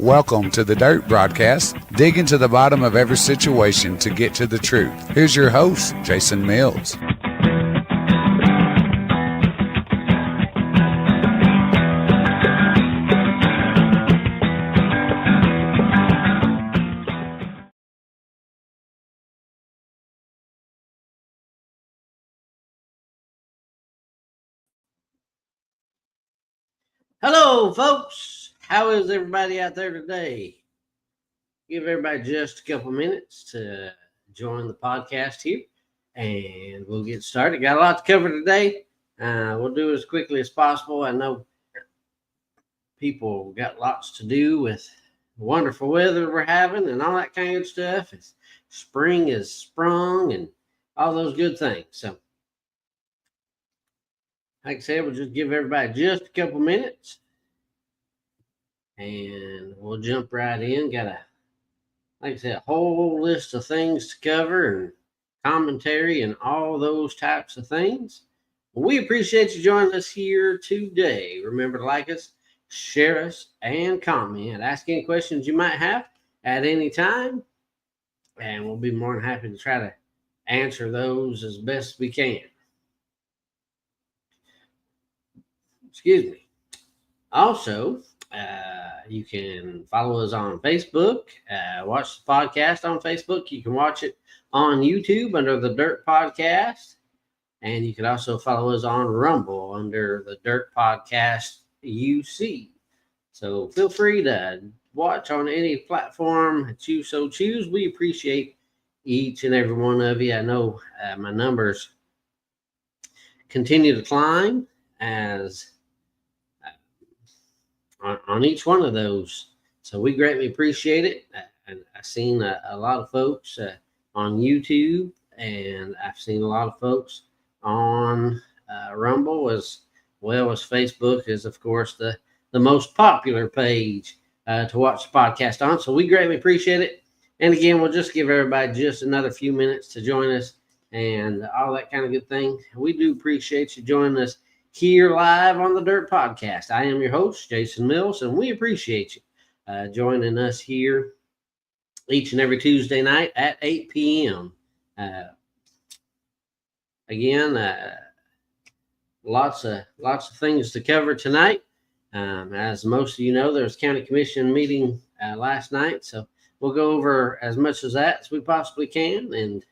Welcome to the Dirt Broadcast. Dig into the bottom of every situation to get to the truth. Here's your host, Jason Mills. Hello, folks. How is everybody out there today? Give everybody just a couple minutes to join the podcast here, and we'll get started. Got a lot to cover today. We'll do it as quickly as possible. I know people got lots to do with the wonderful weather we're having and all that kind of stuff. Spring is sprung and all those good things. So, like I said, we'll just give everybody just a couple minutes. And we'll jump right in. Got like I said, a whole list of things to cover and commentary and all those types of things. We appreciate you joining us here today. Remember to like us, share us, and comment. Ask any questions you might have at any time. And we'll be more than happy to try to answer those as best we can. Excuse me. Also, you can follow us on Facebook, watch the podcast on Facebook. You can watch it on YouTube under the Dirt Podcast. And you can also follow us on Rumble under the Dirt Podcast UC. So feel free to watch on any platform that you so choose. We appreciate each and every one of you. I know my numbers continue to climb as on each one of those. So we greatly appreciate it. And I've seen a lot of folks on YouTube, and I've seen a lot of folks on Rumble, as well as Facebook is, of course, the most popular page to watch the podcast on. So we greatly appreciate it. And again, we'll just give everybody just another few minutes to join us and all that kind of good thing. We do appreciate you joining us here live on the Dirt Podcast. I am your host, Jason Mills, and we appreciate you joining us here each and every Tuesday night at 8 p.m. Again, lots of things to cover tonight. As most of you know, there was county commission meeting last night, so we'll go over as much of that as we possibly can, and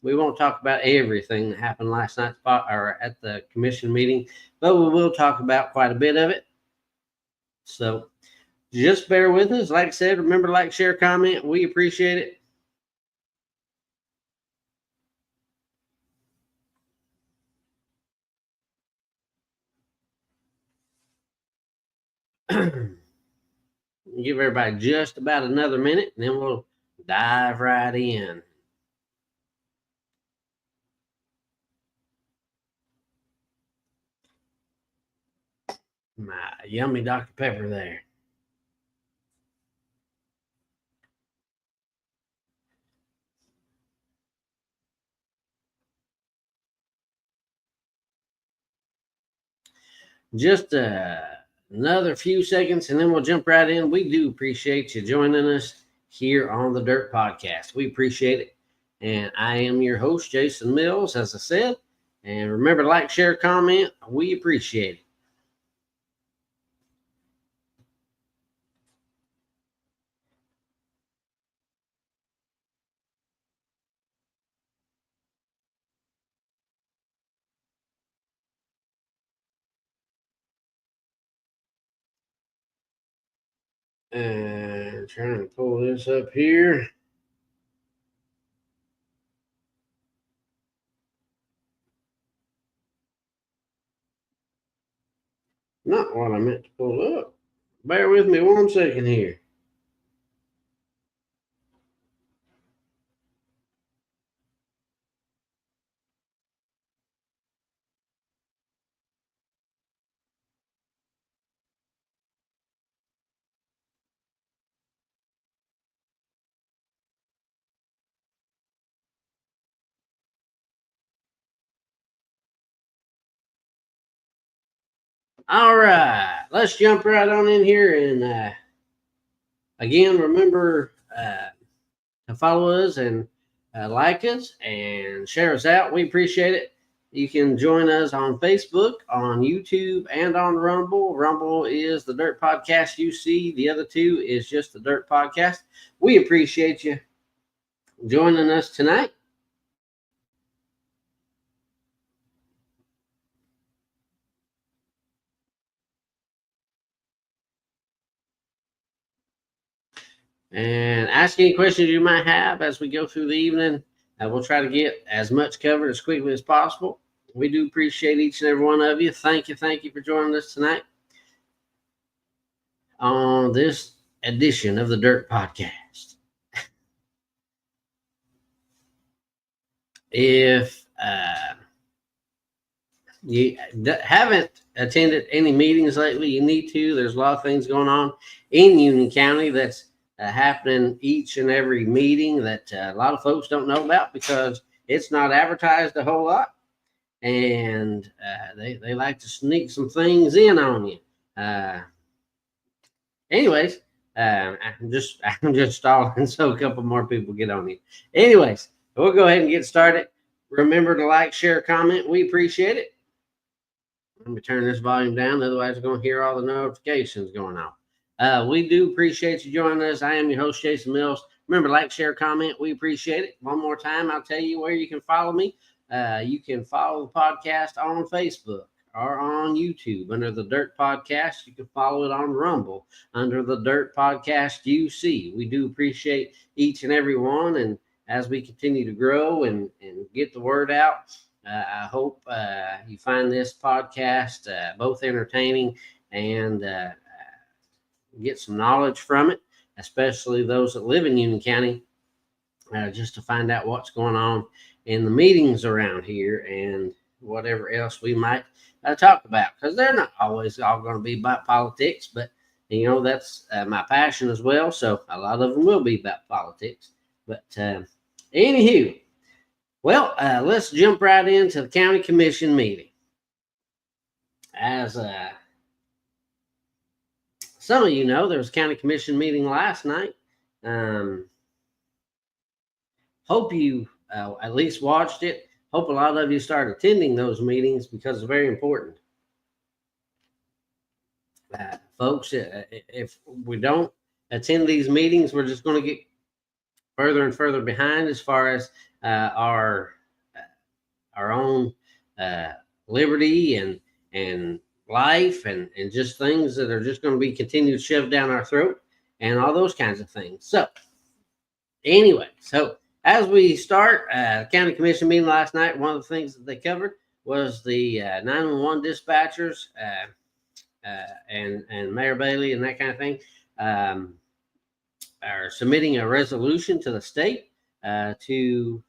we won't talk about everything that happened last night or at the commission meeting, but we will talk about quite a bit of it. So just bear with us. Like I said, remember to like, share, comment. We appreciate it. Give everybody just about another minute, and then we'll dive right in. My yummy Dr. Pepper there. Just another few seconds, and then we'll jump right in. We do appreciate you joining us here on the Dirt Podcast. We appreciate it. And I am your host, Jason Mills, as I said. And remember to like, share, comment. We appreciate it. And trying to pull this up here. Not what I meant to pull up. Bear with me 1 second here. All right, let's jump right on in here and Again, remember to follow us and like us and share us out. We appreciate it. You can join us on Facebook, on YouTube, and on Rumble. Rumble is the Dirt Podcast UC. The other two is just the Dirt Podcast. We appreciate you joining us tonight. And ask any questions you might have as we go through the evening. We'll try to get as much covered as quickly as possible. We do appreciate each and every one of you. Thank you for joining us tonight on this edition of the Dirt Podcast. If you haven't attended any meetings lately, you need to. There's a lot of things going on in Union County that's happening each and every meeting that a lot of folks don't know about because it's not advertised a whole lot, and they like to sneak some things in on you. Anyways, I'm just stalling so a couple more people get on you. Anyways, we'll go ahead and get started. Remember to like, share, comment. We appreciate it. Let me turn this volume down, otherwise we're going to hear all the notifications going on. We do appreciate you joining us. I am your host, Jason Mills. Remember, like, share, comment. We appreciate it. One more time, I'll tell you where you can follow me. You can follow the podcast on Facebook or on YouTube under the Dirt Podcast. You can follow it on Rumble under the Dirt Podcast UC. We do appreciate each and every one. And as we continue to grow and get the word out, I hope you find this podcast both entertaining and get some knowledge from it, especially those that live in Union County, just to find out what's going on in the meetings around here and whatever else we might talk about, because they're not always all going to be about politics, but you know, that's my passion as well. So a lot of them will be about politics. But anywho, well, let's jump right into the county commission meeting. As some of you know, there was a county commission meeting last night. Hope you at least watched it. Hope a lot of you start attending those meetings because it's very important. Folks, if we don't attend these meetings, we're just going to get further and further behind as far as our own liberty and life and just things that are just going to be continued shoved down our throat and all those kinds of things. So anyway, so as we start county commission meeting last night, one of the things that they covered was the 911 dispatchers and Mayor Bailey and that kind of thing are submitting a resolution to the state to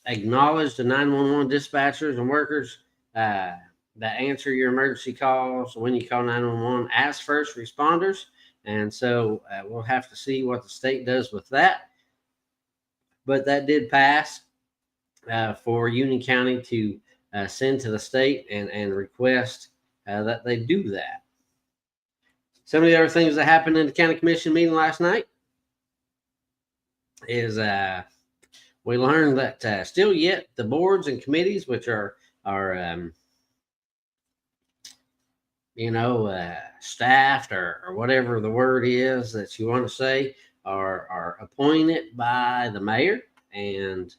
acknowledge the 911 dispatchers and workers that answer your emergency calls when you call 911 as first responders. And so we'll have to see what the state does with that. But that did pass for Union County to send to the state and request that they do that. Some of the other things that happened in the county commission meeting last night is we learned that still yet the boards and committees, which are staffed or whatever the word is that you want to say, are appointed by the mayor. And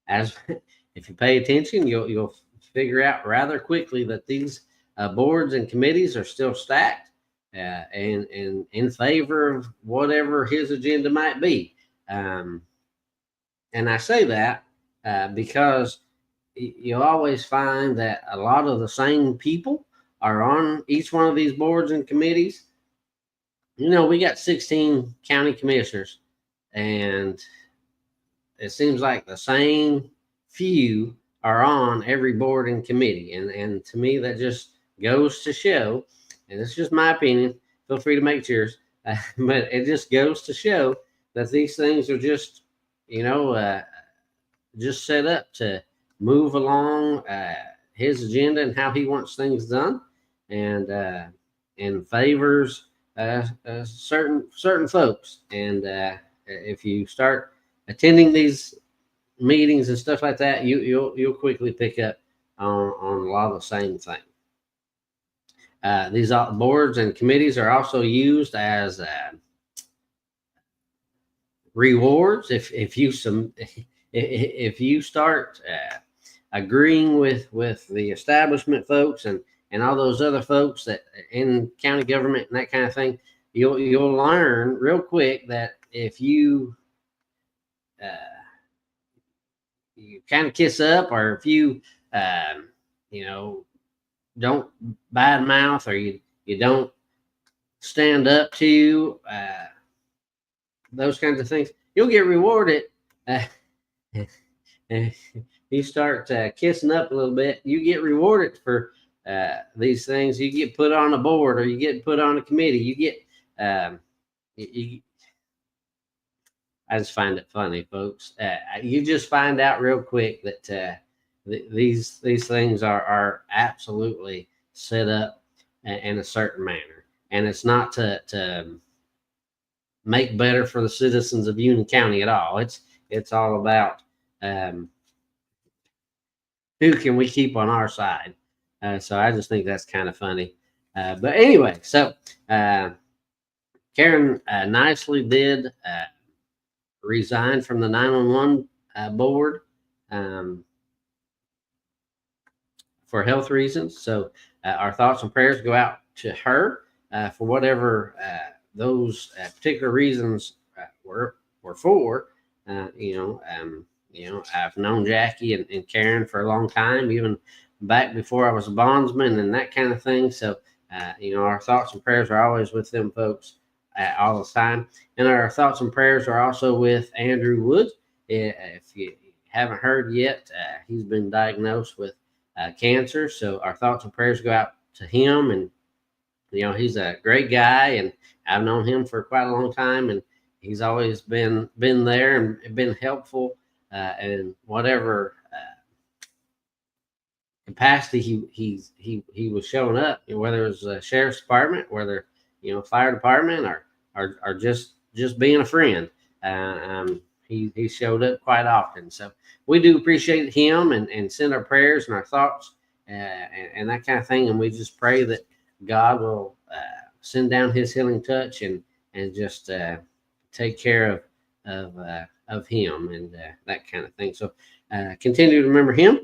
as if you pay attention, you'll figure out rather quickly that these boards and committees are still stacked and in favor of whatever his agenda might be. And I say that because you'll always find that a lot of the same people are on each one of these boards and committees. You know, we got 16 county commissioners, and it seems like the same few are on every board and committee. And to me, that just goes to show, and it's just my opinion, feel free to make yours, but it just goes to show that these things are just, just set up to move along his agenda and how he wants things done. and favors certain folks. And if you start attending these meetings and stuff like that, you'll quickly pick up on a lot of the same thing. These boards and committees are also used as rewards. If you start agreeing with the establishment folks and all those other folks that in county government and that kind of thing, you'll learn real quick that if you you kind of kiss up, or if you don't bad mouth, or you don't stand up to those kinds of things, you'll get rewarded. You start kissing up a little bit, you get rewarded for these things. You get put on a board, or you get put on a committee. You get I just find it funny, folks. You just find out real quick that these things are absolutely set up in a certain manner, and it's not to make better for the citizens of Union County at all. It's all about who can we keep on our side. So I just think that's kind of funny. But anyway, so Karen nicely did resign from the 911 board for health reasons. So our thoughts and prayers go out to her for whatever those particular reasons were for. I've known Jackie and Karen for a long time, even back before I was a bondsman and that kind of thing. So, our thoughts and prayers are always with them folks all the time. And our thoughts and prayers are also with Andrew Woods. If you haven't heard yet, he's been diagnosed with cancer. So our thoughts and prayers go out to him. And, he's a great guy, and I've known him for quite a long time, and he's always been there and been helpful in whatever capacity he was showing up, whether it was the sheriff's department, whether fire department, or just being a friend. He showed up quite often. So we do appreciate him and send our prayers and our thoughts and that kind of thing. And we just pray that God will send down his healing touch and just take care of him and that kind of thing. So continue to remember him.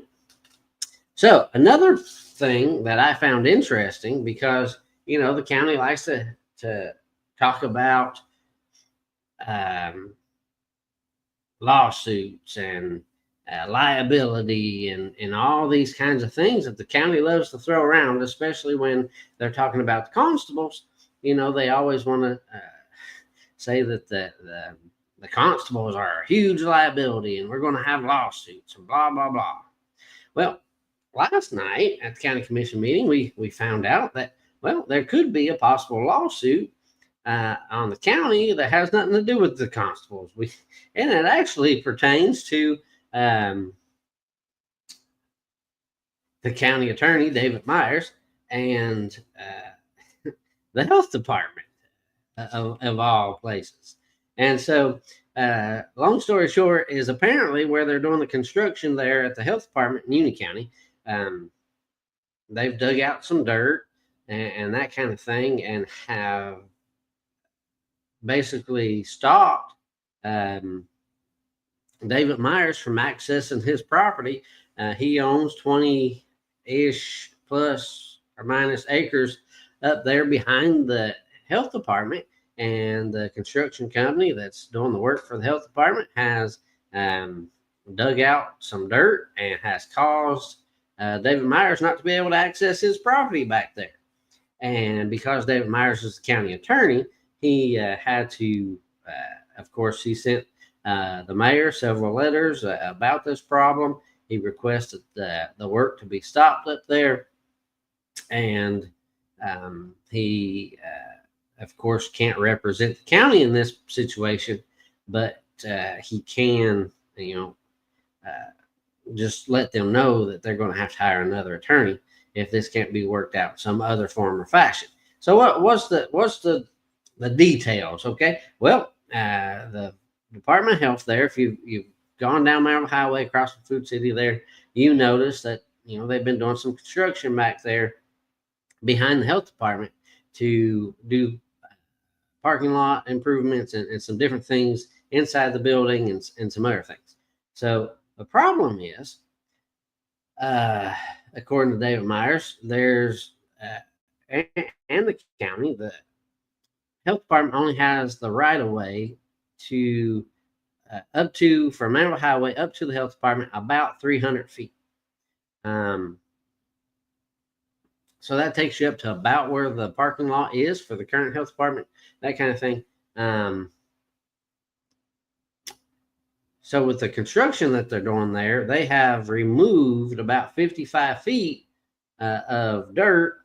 So another thing that I found interesting, because the county likes to talk about lawsuits and liability and all these kinds of things that the county loves to throw around, especially when they're talking about the constables. They always want to say that the constables are a huge liability and we're going to have lawsuits and blah, blah, blah. Well, last night at the county commission meeting, we found out that, there could be a possible lawsuit on the county that has nothing to do with the constables. And it actually pertains to the county attorney, David Myers, and the health department of all places. And so, long story short, is apparently where they're doing the construction there at the health department in Union County, they've dug out some dirt and that kind of thing, and have basically stopped David Myers from accessing his property. He owns 20-ish plus or minus acres up there behind the health department, and the construction company that's doing the work for the health department has dug out some dirt and has caused David Myers not to be able to access his property back there. And because David Myers is the county attorney, he had to, of course, he sent the mayor several letters about this problem. He requested the work to be stopped up there. And he, of course, can't represent the county in this situation, but he can, just let them know that they're going to have to hire another attorney. if this can't be worked out in some other form or fashion. So what's the details? Okay, well, the Department of Health there, if you've gone down Maryville Highway across the Food City there, you notice that they've been doing some construction back there behind the health department to do parking lot improvements and some different things inside the building and some other things. So the problem is, according to David Myers, there's and the county, the health department only has the right of way to up to from Maryville Highway up to the health department about 300 feet. So that takes you up to about where the parking lot is for the current health department, that kind of thing. So with the construction that they're doing there, they have removed about 55 feet of dirt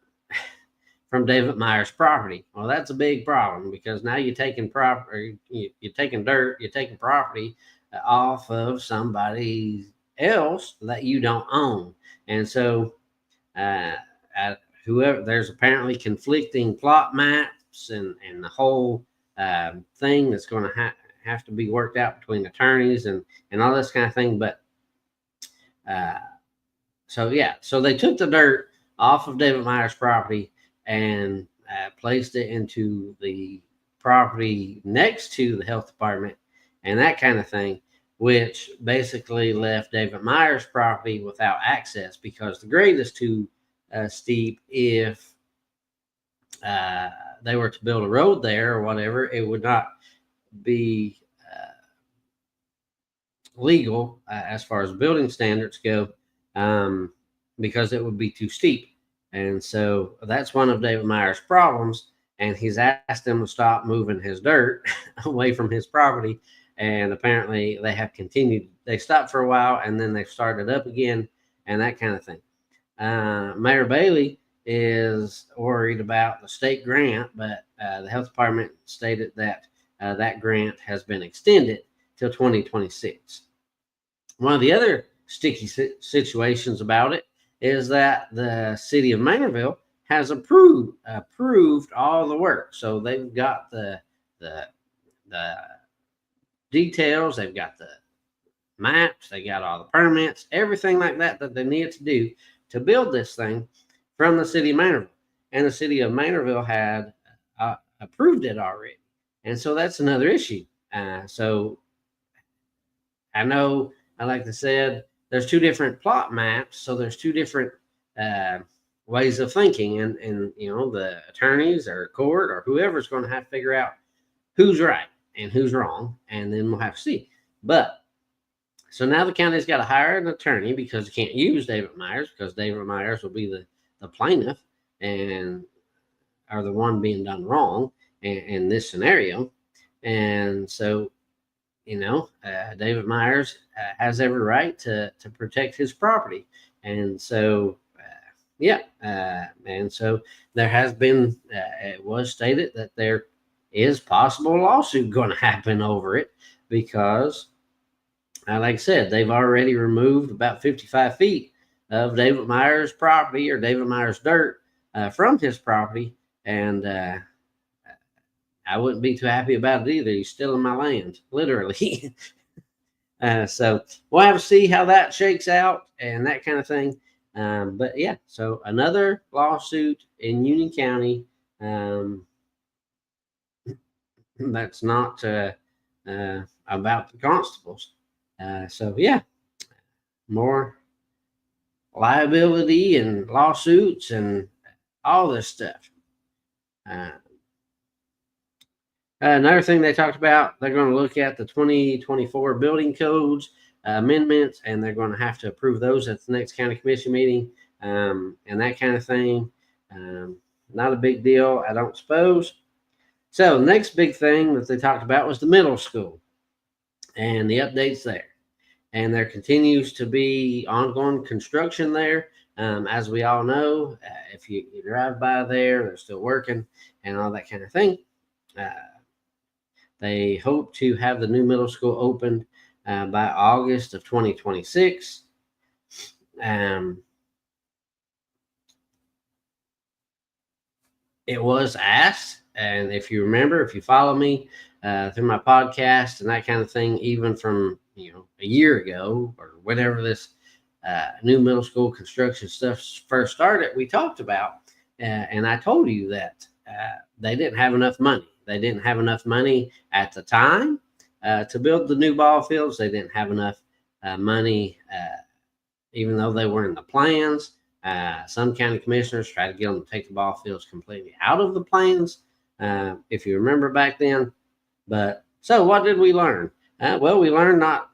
from David Myers' property. Well, that's a big problem because now you're taking property, you're taking dirt, you're taking property off of somebody else that you don't own. And so whoever, there's apparently conflicting plot maps and the whole thing that's going to have to be worked out between attorneys and all this kind of thing. But so they took the dirt off of David Myers' property and placed it into the property next to the health department and that kind of thing, which basically left David Myers' property without access because the grade is too steep. If they were to build a road there or whatever, it would not be legal as far as building standards go because it would be too steep. And so that's one of David Myers' problems. And he's asked them to stop moving his dirt away from his property. And apparently they have continued. They stopped for a while and then they started up again and that kind of thing. Mayor Bailey is worried about the state grant, but the health department stated that that grant has been extended till 2026. One of the other sticky situations about it is that the city of Maynardville has approved all the work. So they've got the details, they've got the maps, they got all the permits, everything like that they need to do to build this thing from the city of Maynardville. And the city of Maynardville had approved it already. And so that's another issue. So I know, like I said, there's two different plot maps. So there's two different ways of thinking. And the attorneys or court or whoever's going to have to figure out who's right and who's wrong. And then we'll have to see. But so now the county's got to hire an attorney because they can't use David Myers because David Myers will be the plaintiff and are the one being done wrong in this scenario. And so, David Myers has every right to protect his property. And so, and so there has been, it was stated that there is possible lawsuit going to happen over it because, like I said, they've already removed about 55 feet of David Myers' property or David Myers' dirt from his property. And I wouldn't be too happy about it either. He's stealing my land, literally. So we'll have to see how that shakes out and that kind of thing. But yeah, so another lawsuit in Union County that's not about the constables. So yeah, more liability and lawsuits and all this stuff. Another thing they talked about, they're going to look at the 2024 building codes amendments, and they're going to have to approve those at the next county commission meeting and that kind of thing. Not a big deal, I don't suppose. So the next big thing that they talked about was the middle school and the updates there. And there continues to be ongoing construction there. As we all know, if you drive by there, they're still working and all that kind of thing. They hope to have the new middle school opened by August of 2026. it was asked, and if you remember, if you follow me through my podcast and that kind of thing, even from a year ago or whenever this new middle school construction stuff first started, we talked about, and I told you that they didn't have enough money. They didn't have enough money at the time to build the new ball fields. They didn't have enough money, even though they were in the plans. Some county commissioners tried to get them to take the ball fields completely out of the plans, if you remember back then. But so what did we learn? Well, we learned not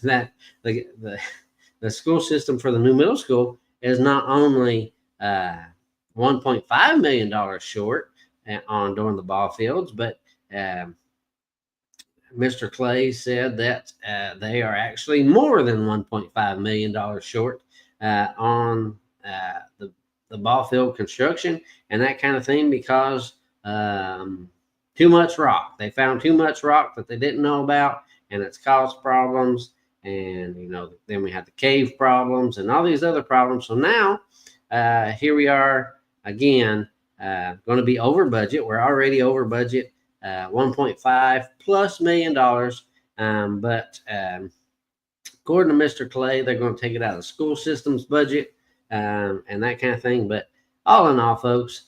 that the school system for the new middle school is not only $1.5 million short on doing the ball fields, but Mr. Clay said that they are actually more than $1.5 million short on the ball field construction and that kind of thing because too much rock. They found too much rock that they didn't know about, and it's caused problems. And then we had the cave problems and all these other problems. So now here we are again, going to be over budget. We're already over budget, 1.5 plus million dollars. But according to Mr. Clay, they're going to take it out of the school system's budget and that kind of thing. But all in all, folks,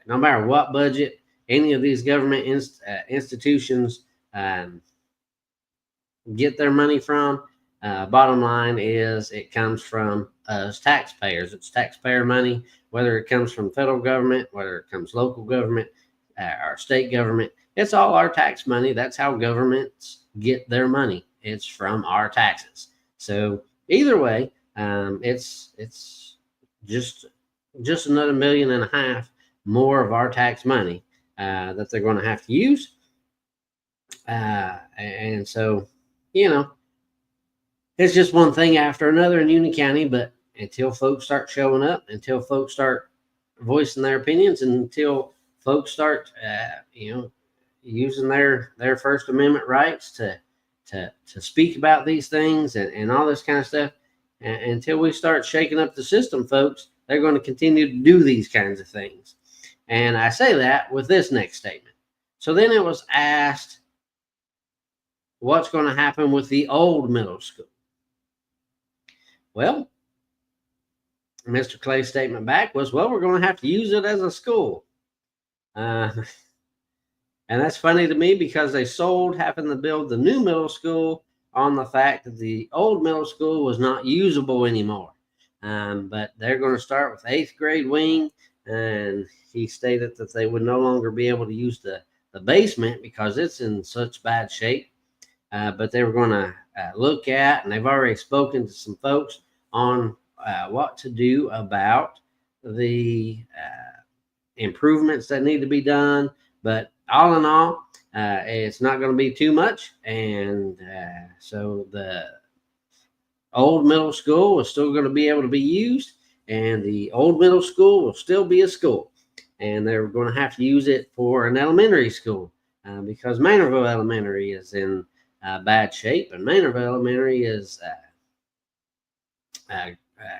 no matter what budget any of these government institutions get their money from, bottom line is it comes from us taxpayers. It's taxpayer money, whether it comes from federal government, whether it comes local government, our state government. It's all our tax money. That's how governments get their money. It's from our taxes. So either way, it's just another $1.5 million more of our tax money that they're going to have to use. And so, it's just one thing after another in Union County. But until folks start showing up, until folks start voicing their opinions, until folks start, using their First Amendment rights to speak about these things and all this kind of stuff, until we start shaking up the system, folks, they're going to continue to do these kinds of things. And I say that with this next statement. So then it was asked, what's going to happen with the old middle school? Well, Mr. Clay's statement back was, well, we're going to have to use it as a school. And that's funny to me because they sold having to build the new middle school on the fact that the old middle school was not usable anymore. But they're going to start with 8th grade wing. And he stated that they would no longer be able to use the basement because it's in such bad shape. But they were going to look at, and they've already spoken to some folks on what to do about the improvements that need to be done. But all in all, it's not going to be too much. And so the old middle school is still going to be able to be used, and the old middle school will still be a school. And they're going to have to use it for an elementary school because Manorville Elementary is in bad shape, and Manorville Elementary is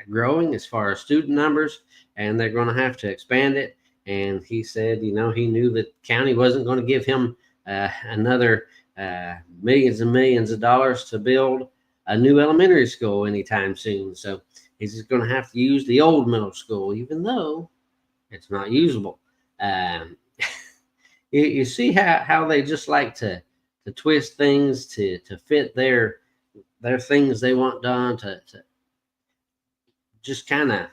growing as far as student numbers, and they're going to have to expand it. And he said, he knew that the county wasn't going to give him another millions and millions of dollars to build a new elementary school anytime soon. So he's just going to have to use the old middle school, even though it's not usable. You see how they just like to twist things to fit their things they want done, to just kind of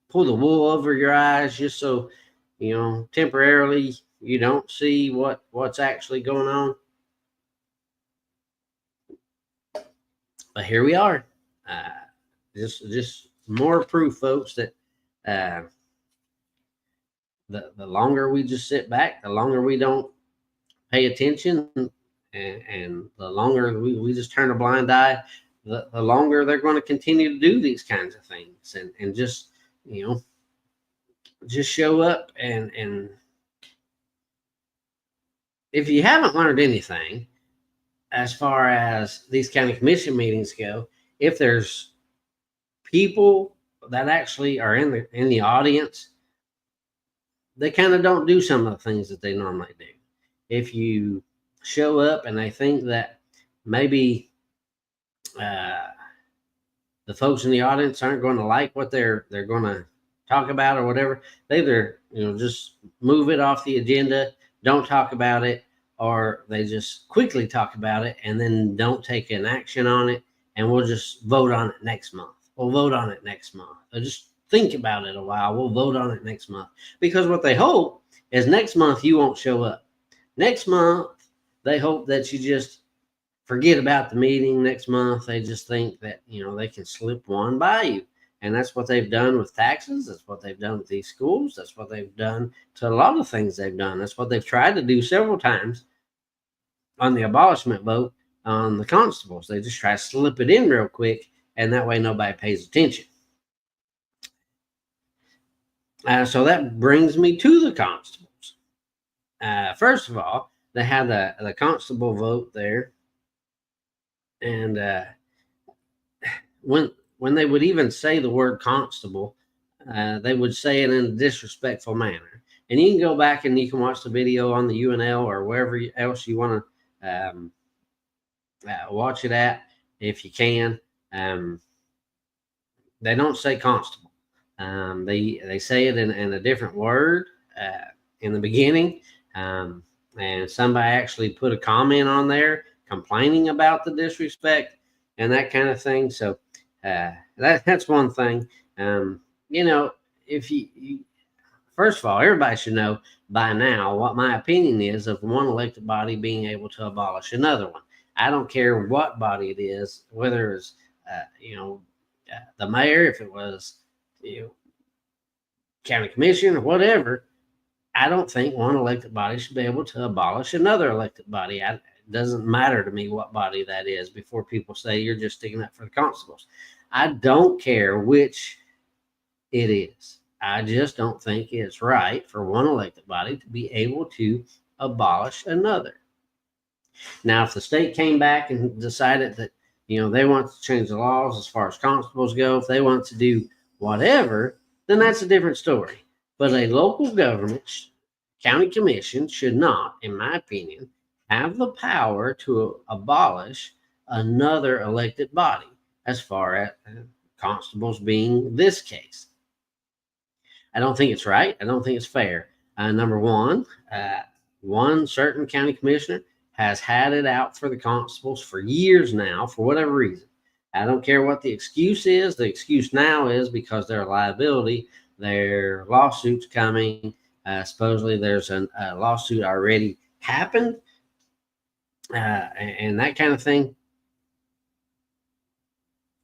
pull the wool over your eyes just so, temporarily you don't see what's actually going on. But here we are. Just more proof, folks, that the longer we just sit back, the longer we don't pay attention, and the longer we just turn a blind eye, the longer they're going to continue to do these kinds of things and just, just show up. And if you haven't learned anything, as far as these county commission meetings go, if there's people that actually are in the audience, they kind of don't do some of the things that they normally do. If you show up and they think that maybe the folks in the audience aren't going to like what they're going to talk about or whatever, they either just move it off the agenda, don't talk about it, or they just quickly talk about it and then don't take an action on it, and we'll just vote on it next month. We'll vote on it next month. Or just think about it a while. We'll vote on it next month. Because what they hope is next month you won't show up. Next month, they hope that you just forget about the meeting. Next month, they just think that, they can slip one by you. And that's what they've done with taxes. That's what they've done with these schools. That's what they've done to a lot of things they've done. That's what they've tried to do several times on the abolishment vote on the constables. They just try to slip it in real quick, and that way nobody pays attention. So that brings me to the constables. First of all, they had the constable vote there. And when they would even say the word constable, they would say it in a disrespectful manner. And you can go back and you can watch the video on the UNL or wherever else you want to watch it at, if you can. They don't say constable. They say it in a different word in the beginning. And somebody actually put a comment on there complaining about the disrespect and that kind of thing. So that's one thing. If you first of all, everybody should know by now what my opinion is of one elected body being able to abolish another one. I don't care what body it is, whether it's the mayor, if it was county commission or whatever. I don't think one elected body should be able to abolish another elected body. It doesn't matter to me what body that is before people say you're just sticking up for the constables. I don't care which it is. I just don't think it's right for one elected body to be able to abolish another. Now, if the state came back and decided that, they want to change the laws as far as constables go, if they want to do whatever, then that's a different story. But a local government, county commission, should not, in my opinion, have the power to abolish another elected body, as far as constables being this case. I don't think it's right. I don't think it's fair. Number one, one certain county commissioner has had it out for the constables for years now, for whatever reason. I don't care what the excuse is. The excuse now is because they're a liability. Their lawsuit's coming. Supposedly there's a lawsuit already happened, and that kind of thing.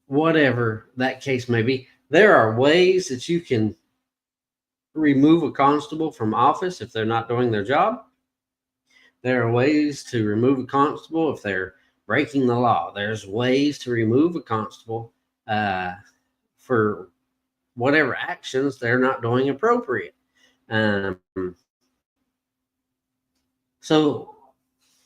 Whatever that case may be, there are ways that you can remove a constable from office if they're not doing their job. There are ways to remove a constable if they're breaking the law. There's ways to remove a constable for whatever actions they're not doing appropriate. So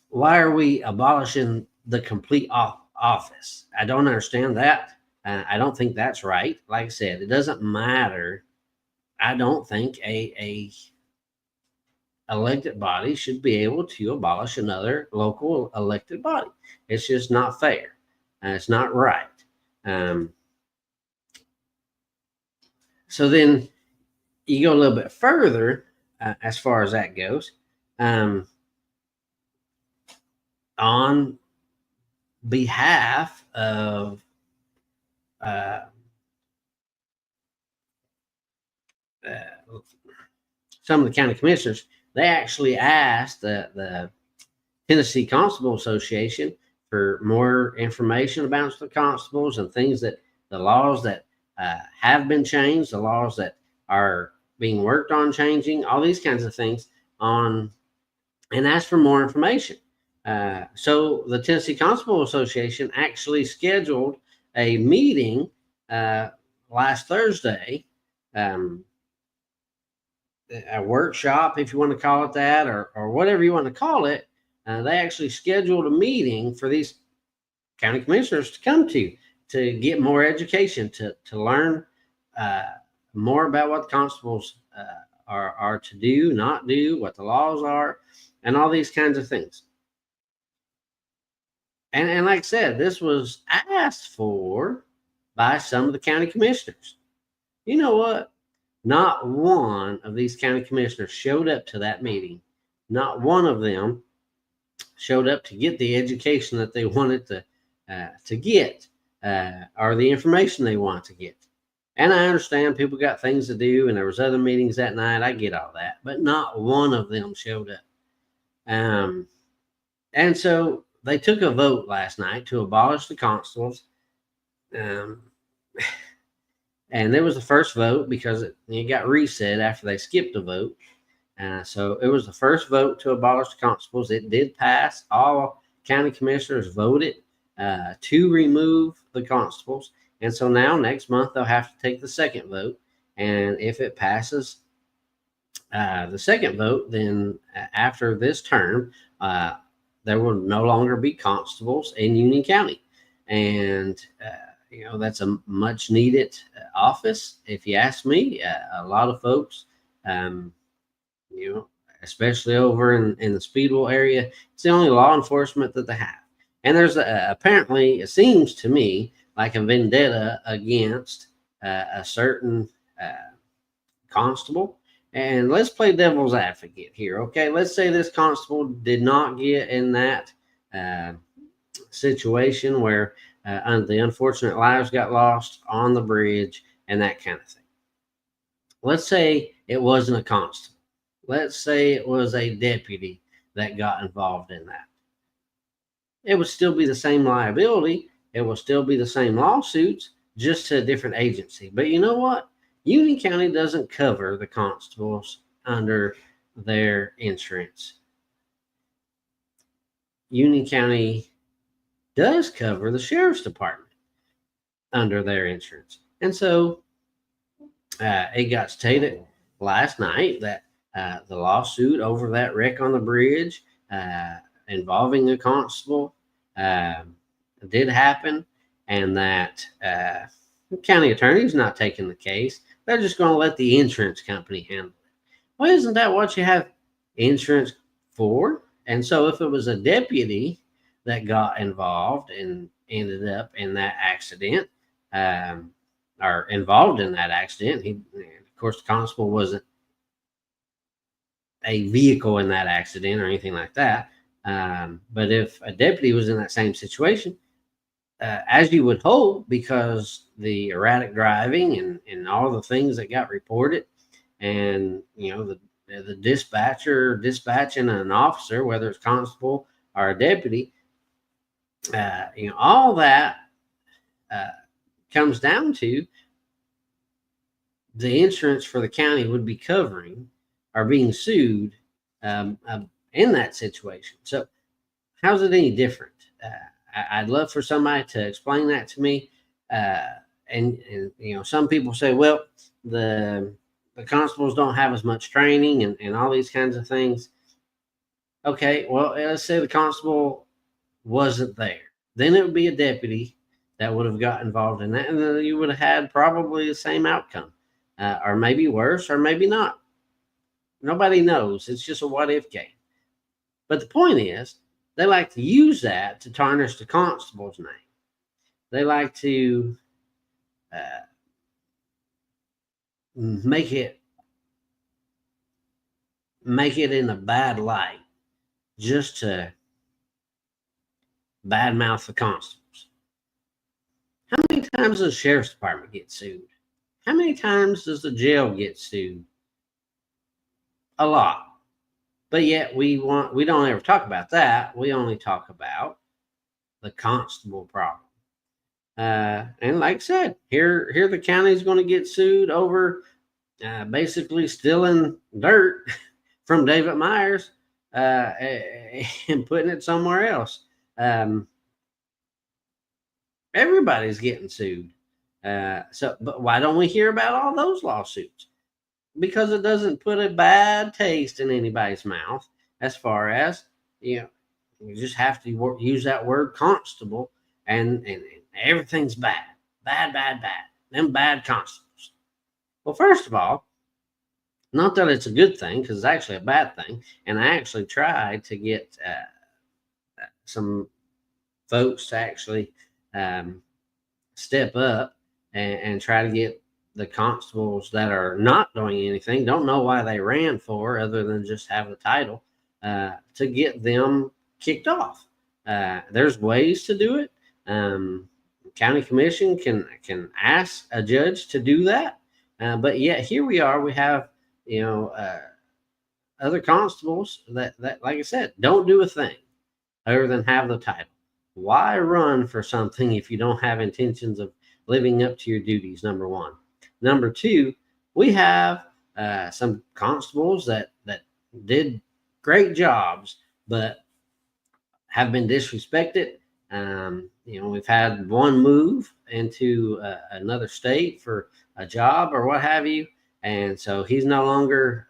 why are we abolishing the complete office? I don't understand that. I don't think that's right. Like I said, it doesn't matter. I don't think a elected body should be able to abolish another local elected body. It's just not fair. It's not right. So then you go a little bit further as far as that goes. On behalf of some of the county commissioners, they actually asked the Tennessee Constable Association for more information about the constables and things that the laws that have been changed, the laws that are being worked on changing, all these kinds of things and asked for more information. So the Tennessee Constable Association actually scheduled a meeting last Thursday, a workshop, if you want to call it that, or whatever you want to call it. They actually scheduled a meeting for these county commissioners to come to get more education, to learn more about what the constables are to do, not do, what the laws are, and all these kinds of things. And like I said, this was asked for by some of the county commissioners. You know what? Not one of these county commissioners showed up to that meeting. Not one of them showed up to get the education that they wanted to get, or the information they want to get. And I understand people got things to do, and there was other meetings that night. I get all that, but not one of them showed up. And so they took a vote last night to abolish the constables. And it was the first vote because it got reset after they skipped a vote. So it was the first vote to abolish the constables. It did pass. All county commissioners voted to remove the constables. And so now next month they'll have to take the second vote. And if it passes the second vote, then after this term, there will no longer be constables in Union County. And that's a much needed office. If you ask me, a lot of folks, especially over in the Speedwell area, it's the only law enforcement that they have. And there's apparently, it seems to me, like a vendetta against a certain constable. And let's play devil's advocate here, okay? Let's say this constable did not get in that situation where the unfortunate lives got lost on the bridge and that kind of thing. Let's say it wasn't a constable. Let's say it was a deputy that got involved in that. It would still be the same liability. It will still be the same lawsuits, just to a different agency. But you know what? Union County doesn't cover the constables under their insurance. Union County does cover the sheriff's department under their insurance. And so it got stated last night that the lawsuit over that wreck on the bridge involving a constable did happen, and that the county attorney's not taking the case. They're just going to let the insurance company handle it. Well, isn't that what you have insurance for? And so if it was a deputy that got involved and ended up in that accident, or involved in that accident, of course, the constable wasn't a vehicle in that accident or anything like that. But if a deputy was in that same situation, as you would hope, because the erratic driving and all the things that got reported, and the dispatcher dispatching an officer, whether it's constable or a deputy, all that comes down to the insurance for the county would be covering or being sued in that situation. So how's it any different? I'd love for somebody to explain that to me. And some people say, well, the constables don't have as much training and all these kinds of things. Okay, well, let's say the constable wasn't there. Then it would be a deputy that would have got involved in that, and then you would have had probably the same outcome, or maybe worse, or maybe not. Nobody knows. It's just a what-if game. But the point is, they like to use that to tarnish the constable's name. They like to make it in a bad light, just to badmouth the constables. How many times does the sheriff's department get sued? How many times does the jail get sued? A lot. But yet we don't ever talk about that. We only talk about the constable problem. And like I said, here the county is going to get sued over basically stealing dirt from David Myers and putting it somewhere else. Everybody's getting sued. But why don't we hear about all those lawsuits? Because it doesn't put a bad taste in anybody's mouth, as far as, you just have to use that word constable, and everything's bad. Them bad constables. Well, first of all, not that it's a good thing, because it's actually a bad thing. And I actually tried to get some folks to actually um, step up and try to get the constables that are not doing anything, don't know why they ran for other than just have the title, to get them kicked off. There's ways to do it. County commission can ask a judge to do that, but yet here we are. We have other constables that, like I said, don't do a thing other than have the title. Why run for something if you don't have intentions of living up to your duties? Number one. Number two, we have some constables that did great jobs, but have been disrespected. We've had one move into another state for a job or what have you, and so he's no longer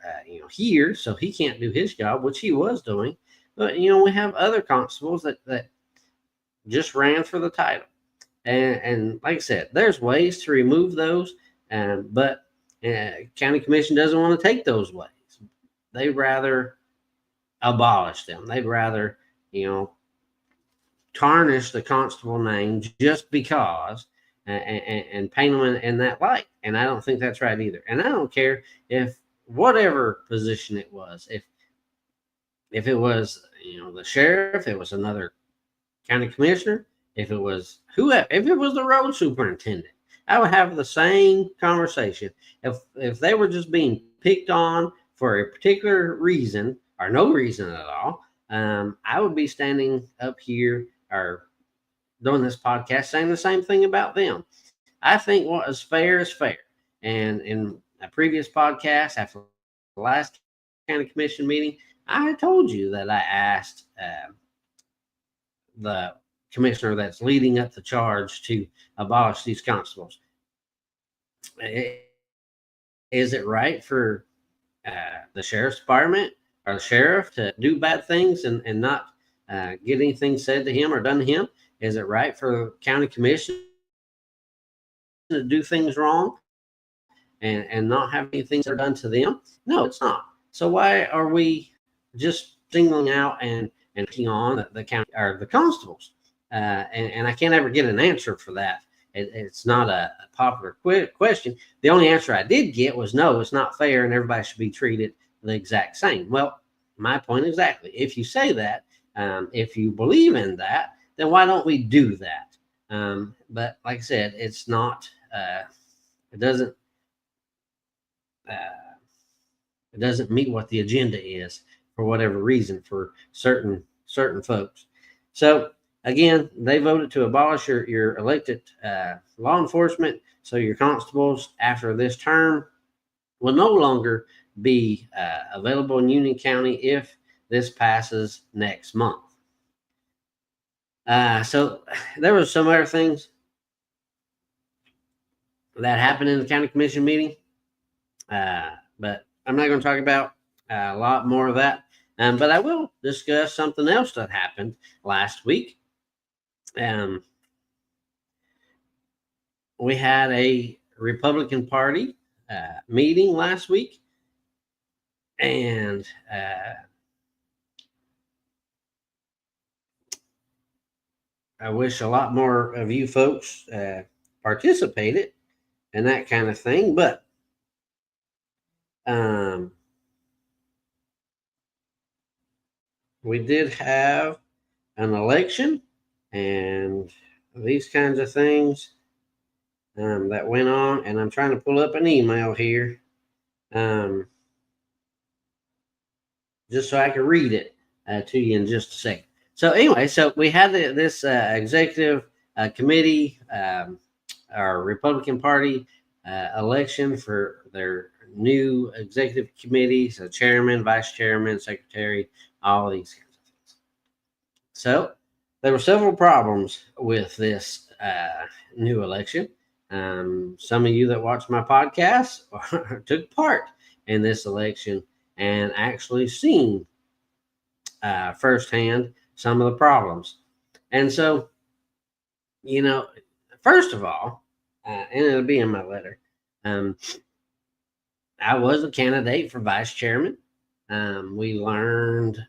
here, so he can't do his job, which he was doing. But we have other constables that just ran for the title, and like I said, there's ways to remove those, but county commission doesn't want to take those ways. They'd rather abolish them. They'd rather tarnish the constable name just because, and paint them in that light. And I don't think that's right either. And I don't care if whatever position it was, if it was the sheriff, it was another county commissioner, if it was whoever, if it was the road superintendent, I would have the same conversation. If they were just being picked on for a particular reason or no reason at all, I would be standing up here or doing this podcast saying the same thing about them. I think what is fair. And in a previous podcast, after the last county commission meeting, I told you that I asked the commissioner that's leading up the charge to abolish these constables, is it right for the sheriff's department or the sheriff to do bad things and not get anything said to him or done to him? Is it right for county commission to do things wrong and not have anything done to them? No, it's not. So why are we just singling out and picking on the county or the constables? And I can't ever get an answer for that. It's not a popular question. The only answer I did get was no, it's not fair, and everybody should be treated the exact same. Well, my point exactly. If you say that, if you believe in that, then why don't we do that? But like I said, it's not. It doesn't meet what the agenda is for whatever reason for certain folks. So again, they voted to abolish your elected law enforcement. So your constables after this term will no longer be available in Union County if this passes next month. So there was some other things that happened in the county commission meeting, but I'm not going to talk about a lot more of that. But I will discuss something else that happened last week. We had a Republican Party meeting last week, and I wish a lot more of you folks participated in that kind of thing. But we did have an election and these kinds of things that went on. And I'm trying to pull up an email here just so I can read it to you in just a second. So anyway, so we had this executive committee, our Republican Party election for their new executive committee, so chairman, vice chairman, secretary, all of these kinds of things. So there were several problems with this new election. Some of you that watch my podcast took part in this election and actually seen firsthand some of the problems. And so, first of all, and it'll be in my letter, I was a candidate for vice chairman. We learned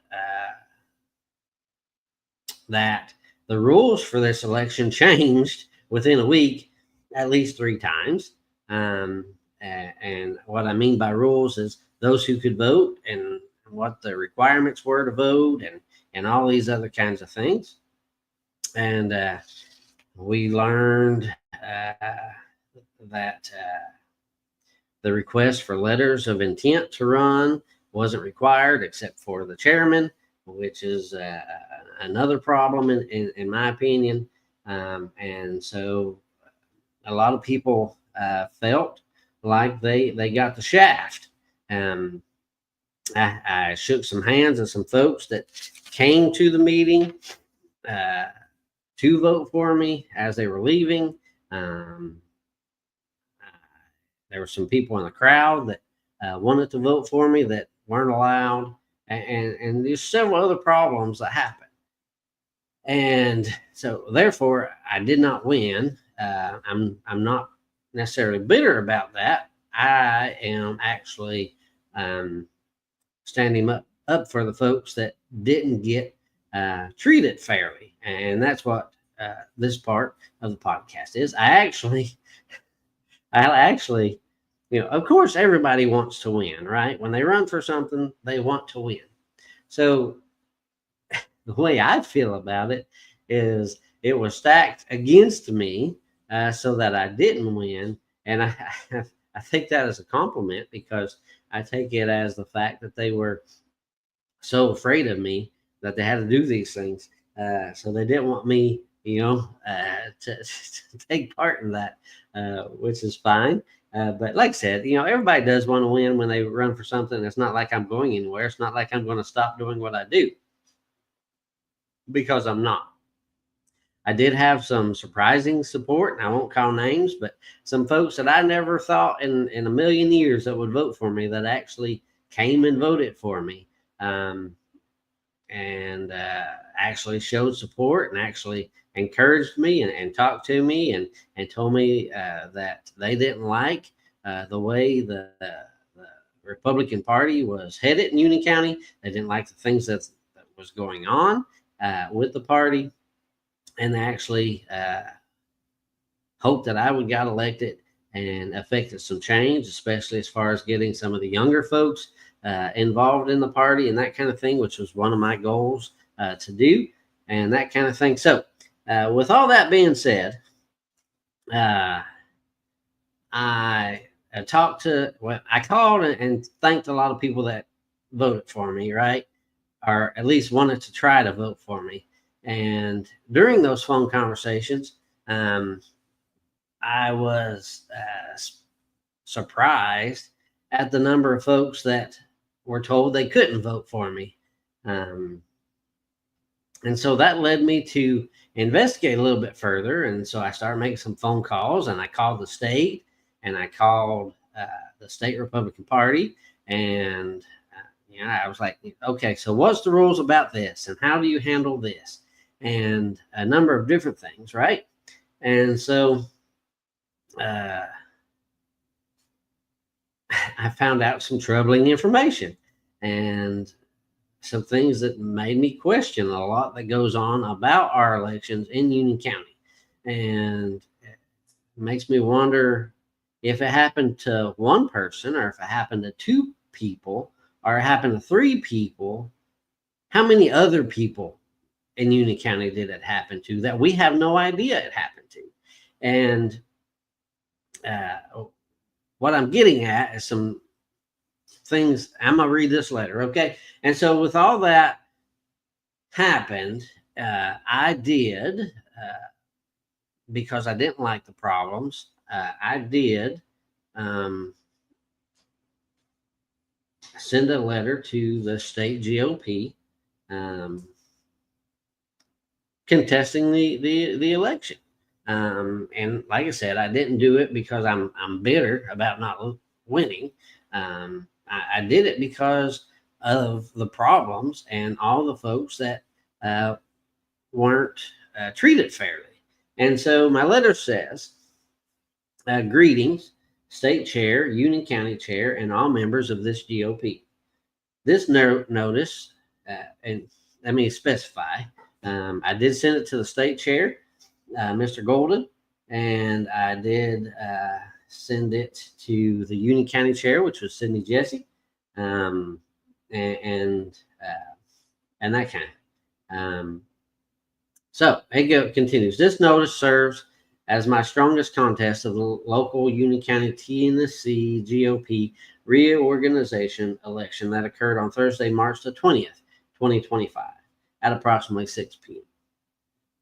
that the rules for this election changed within a week at least 3 times. And what I mean by rules is those who could vote and what the requirements were to vote and all these other kinds of things. And we learned that the request for letters of intent to run wasn't required except for the chairman, which is another problem in my opinion. And so a lot of people felt like they got the shaft. I shook some hands and some folks that came to the meeting to vote for me as they were leaving. There were some people in the crowd that wanted to vote for me that weren't allowed, and there's several other problems that happened. And so, therefore, I did not win. I'm not necessarily bitter about that. I am actually standing up for the folks that didn't get treated fairly, and that's what this part of the podcast is. I actually, of course, everybody wants to win, right? When they run for something, they want to win. So the way I feel about it is it was stacked against me so that I didn't win. And I think that is a compliment, because I take it as the fact that they were so afraid of me that they had to do these things. So they didn't want me, to take part in that, which is fine. But like I said, everybody does want to win when they run for something. It's not like I'm going anywhere. It's not like I'm going to stop doing what I do, because I'm not. I did have some surprising support, and I won't call names, but some folks that I never thought in a million years that would vote for me that actually came and voted for me, and actually showed support and actually encouraged me and talked to me and told me that they didn't like the way the Republican Party was headed in Union County. They didn't like the things that was going on with the party, and actually hoped that I would get elected and affected some change, especially as far as getting some of the younger folks involved in the party and that kind of thing, which was one of my goals to do, and that kind of thing. So with all that being said, I called and thanked a lot of people that voted for me, right? Or at least wanted to try to vote for me. And during those phone conversations, I was surprised at the number of folks that were told they couldn't vote for me. And so that led me to investigate a little bit further. And so I started making some phone calls, and I called the state, and I called the state Republican Party, and I was like, okay, so what's the rules about this, and how do you handle this, and a number of different things, right? And so I found out some troubling information and some things that made me question a lot that goes on about our elections in Union County. And it makes me wonder, if it happened to one person, or if it happened to 2 people, or it happened to 3 people, how many other people in Union County did it happen to that we have no idea it happened to? And what I'm getting at is some things. I'm going to read this letter, okay? And so with all that happened, I did, because I didn't like the problems, I did send a letter to the state GOP contesting the election. And like I said, I didn't do it because I'm bitter about not winning. I did it because of the problems and all the folks that weren't treated fairly. And so my letter says, greetings. state chair, Union County chair, and all members of this GOP. This notice, and let me specify, I did send it to the state chair, Mr. Golden, and I did send it to the Union County chair, which was Sidney Jesse, and that kind of. So it continues. This notice serves as my strongest contest of the local Union County, Tennessee GOP reorganization election that occurred on Thursday, March the 20th, 2025, at approximately 6 p.m.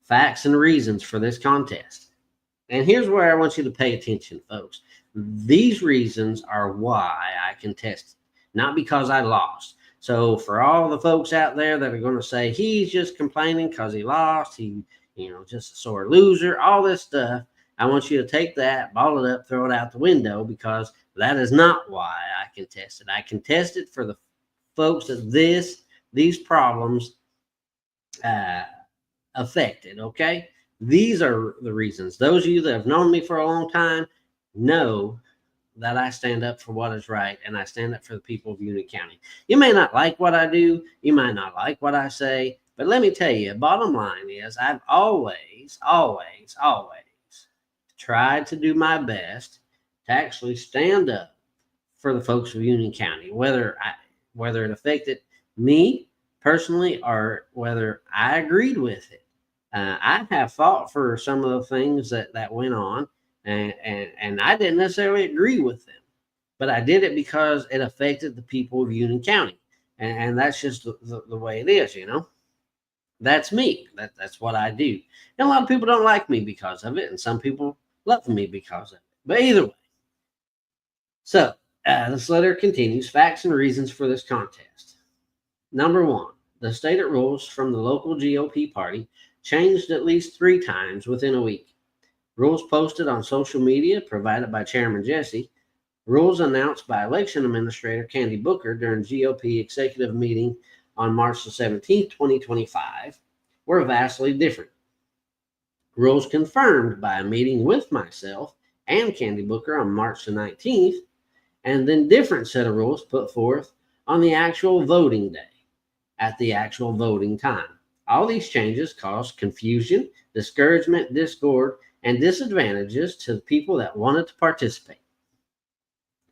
Facts and reasons for this contest. And here's where I want you to pay attention, folks. These reasons are why I contested, not because I lost. So for all the folks out there that are going to say he's just complaining because he lost, he, just a sore loser, all this stuff, I want you to take that, ball it up, throw it out the window, because that is not why I contested. I contested for the folks that these problems affected, okay? These are the reasons. Those of you that have known me for a long time know that I stand up for what is right, and I stand up for the people of Union County. You may not like what I do, you might not like what I say, but let me tell you, bottom line is I've always tried to do my best to actually stand up for the folks of Union County, whether it affected me personally or whether I agreed with it. I have fought for some of the things that went on, and I didn't necessarily agree with them, but I did it because it affected the people of Union County, and that's just the way it is, That's me. That's what I do. And a lot of people don't like me because of it, and some people love me because of it. But either way. So this letter continues. Facts and reasons for this contest. Number one, the stated rules from the local GOP party changed at least 3 times within a week. Rules posted on social media provided by Chairman Jesse. Rules announced by Election Administrator Candy Booker during GOP executive meeting on March the 17th, 2025, were vastly different. Rules confirmed by a meeting with myself and Candy Booker on March the 19th, and then different set of rules put forth on the actual voting day, at the actual voting time. All these changes caused confusion, discouragement, discord, and disadvantages to the people that wanted to participate.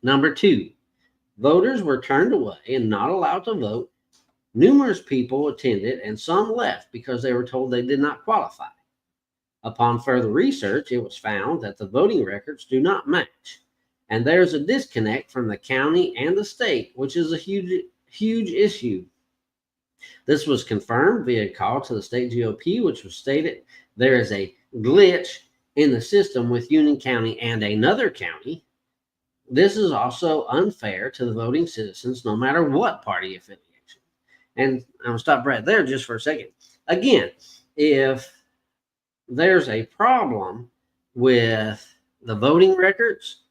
Number 2, voters were turned away and not allowed to vote. Numerous people attended and some left because they were told they did not qualify. Upon further research, it was found that the voting records do not match, and there's a disconnect from the county and the state, which is a huge issue. This was confirmed via a call to the state GOP, which was stated there is a glitch in the system with Union County and another county. This is also unfair to the voting citizens, no matter what party affiliation. And I'm going to stop right there just for a second. Again, if there's a problem with the voting records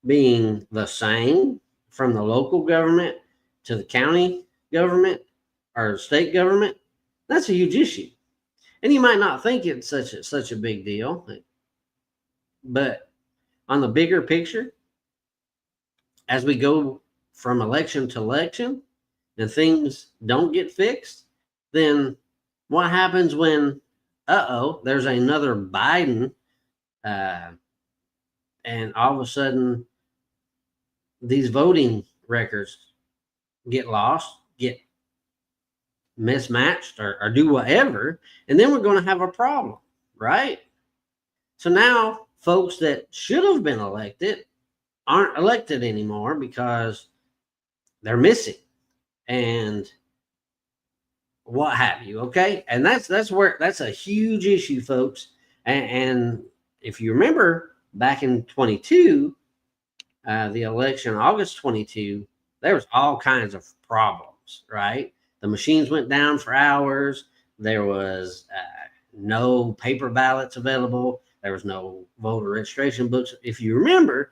being the same from the local government to the county government or state government, that's a huge issue. And you might not think it's such a big deal, but on the bigger picture, as we go from election to election and things don't get fixed, then what happens when, there's another Biden, and all of a sudden these voting records get lost, get mismatched, or do whatever, and then we're going to have a problem, right? So now folks that should have been elected aren't elected anymore because they're missing and what have you. Okay. And that's a huge issue, folks. And if you remember back in 22, the election, August 22, there was all kinds of problems, right? The machines went down for hours. There was no paper ballots available. There was no voter registration books. If you remember,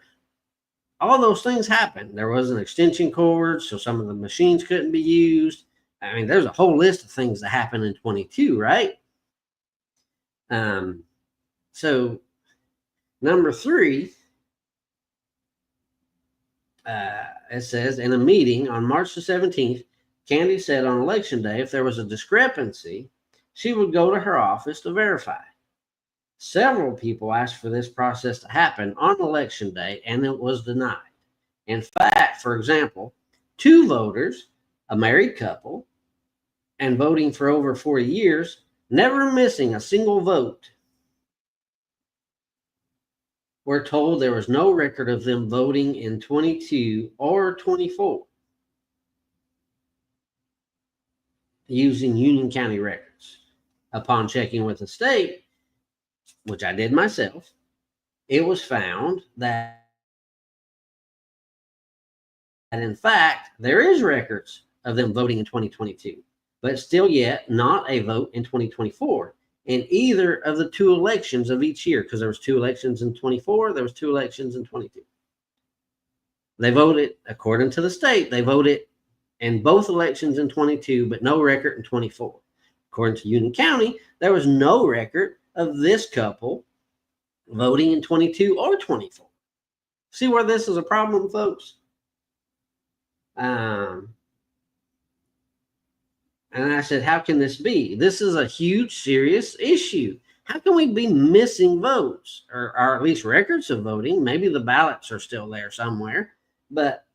all those things happened. There was an extension cord, so some of the machines couldn't be used. I mean, there's a whole list of things that happened in 22, right? So number 3, It says, in a meeting on March the 17th, Candy said on election day, if there was a discrepancy, she would go to her office to verify. Several people asked for this process to happen on election day, and it was denied. In fact, for example, 2 voters, a married couple, and voting for over 40 years, never missing a single vote, were told there was no record of them voting in 22 or 24 using Union County records. Upon checking with the state, which I did myself, it was found that in fact there is records of them voting in 2022, but still yet not a vote in 2024 in either of the 2 elections of each year, because there was 2 elections in 24, there was 2 elections in 22. They voted, according to the state, they voted in both elections in 22, but no record in 24. According to Union County, there was no record of this couple voting in 22 or 24. See where this is a problem, folks? And I said, how can this be? This is a huge, serious issue. How can we be missing votes or at least records of voting? Maybe the ballots are still there somewhere, but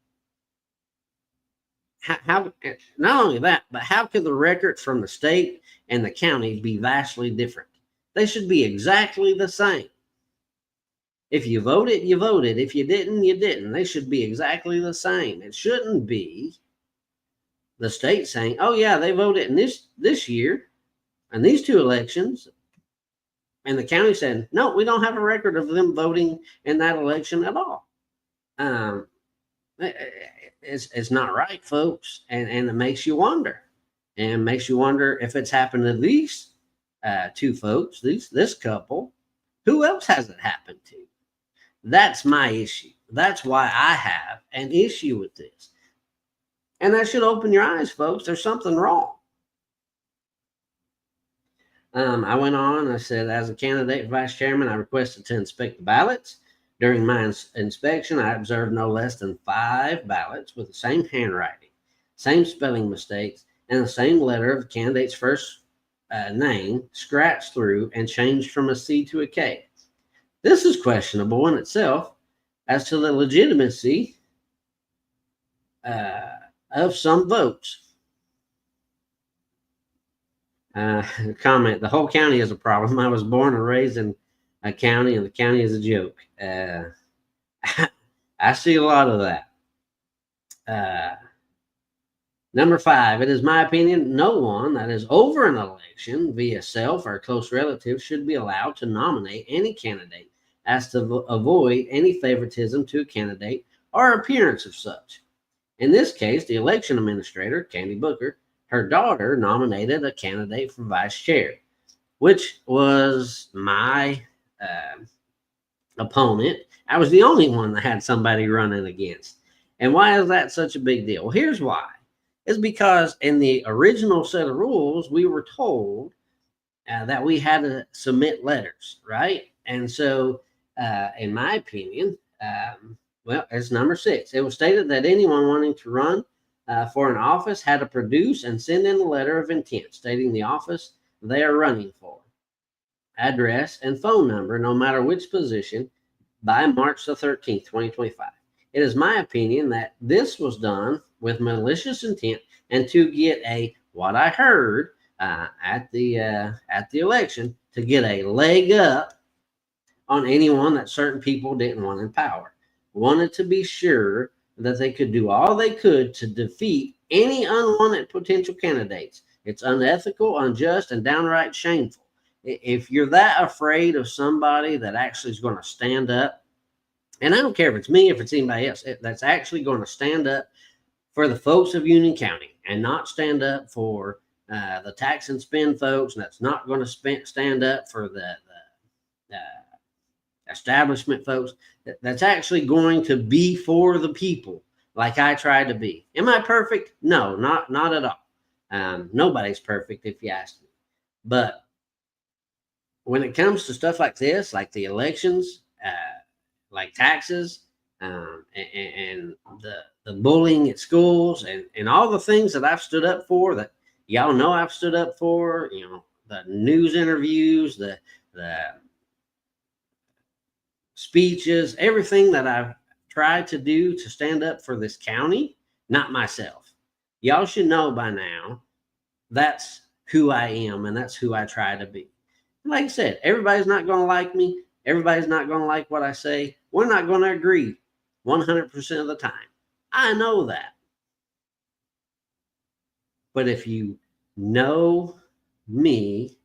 how not only that, but how could the records from the state and the county be vastly different? They should be exactly the same. If you voted, you voted. If you didn't, you didn't. They should be exactly the same. It shouldn't be the state saying, oh yeah, they voted in this year and these 2 elections, and the county said, no, we don't have a record of them voting in that election at all. It's not right, folks, and it makes you wonder, and makes you wonder if it's happened to these 2 folks, this couple. Who else has it happened to? That's my issue. That's why I have an issue with this. And that should open your eyes, folks. There's something wrong. I went on and I said, as a candidate for vice chairman, I requested to inspect the ballots. During my inspection, I observed no less than 5 ballots with the same handwriting, same spelling mistakes, and the same letter of the candidate's first name scratched through and changed from a C to a K. This is questionable in itself as to the legitimacy of some votes. Comment, the whole county is a problem. I was born and raised in a county, and the county is a joke. I see a lot of that. Number 5, it is my opinion no one that is over an election via self or close relative should be allowed to nominate any candidate as to avoid any favoritism to a candidate or appearance of such. In this case, the election administrator, Candy Booker, her daughter nominated a candidate for vice chair, which was my opponent. I was the only one that had somebody running against. And why is that such a big deal? Well, here's why. It's because in the original set of rules, we were told that we had to submit letters, right? And so, in my opinion, well, it's number 6. It was stated that anyone wanting to run for an office had to produce and send in a letter of intent stating the office they are running for, address, and phone number, no matter which position, by March the 13th, 2025. It is my opinion that this was done with malicious intent and to get what I heard at the election, to get a leg up on anyone that certain people didn't want in power. Wanted to be sure that they could do all they could to defeat any unwanted potential candidates. It's unethical, unjust, and downright shameful. If you're that afraid of somebody that actually is going to stand up, and I don't care if it's me, if it's anybody else, that's actually going to stand up for the folks of Union County and not stand up for the tax and spend folks, and that's not going to stand up for the establishment folks, that's actually going to be for the people like I try to be. Am I perfect? No, not at all. Nobody's perfect if you ask me. But when it comes to stuff like this, like the elections, like taxes, and the bullying at schools, and all the things that I've stood up for, that y'all know I've stood up for. The news interviews, the speeches, everything that I've tried to do to stand up for this county, not myself. Y'all should know by now that's who I am, and that's who I try to be. Like I said, everybody's not going to like me. Everybody's not going to like what I say. We're not going to agree 100% of the time. I know that. But if you know me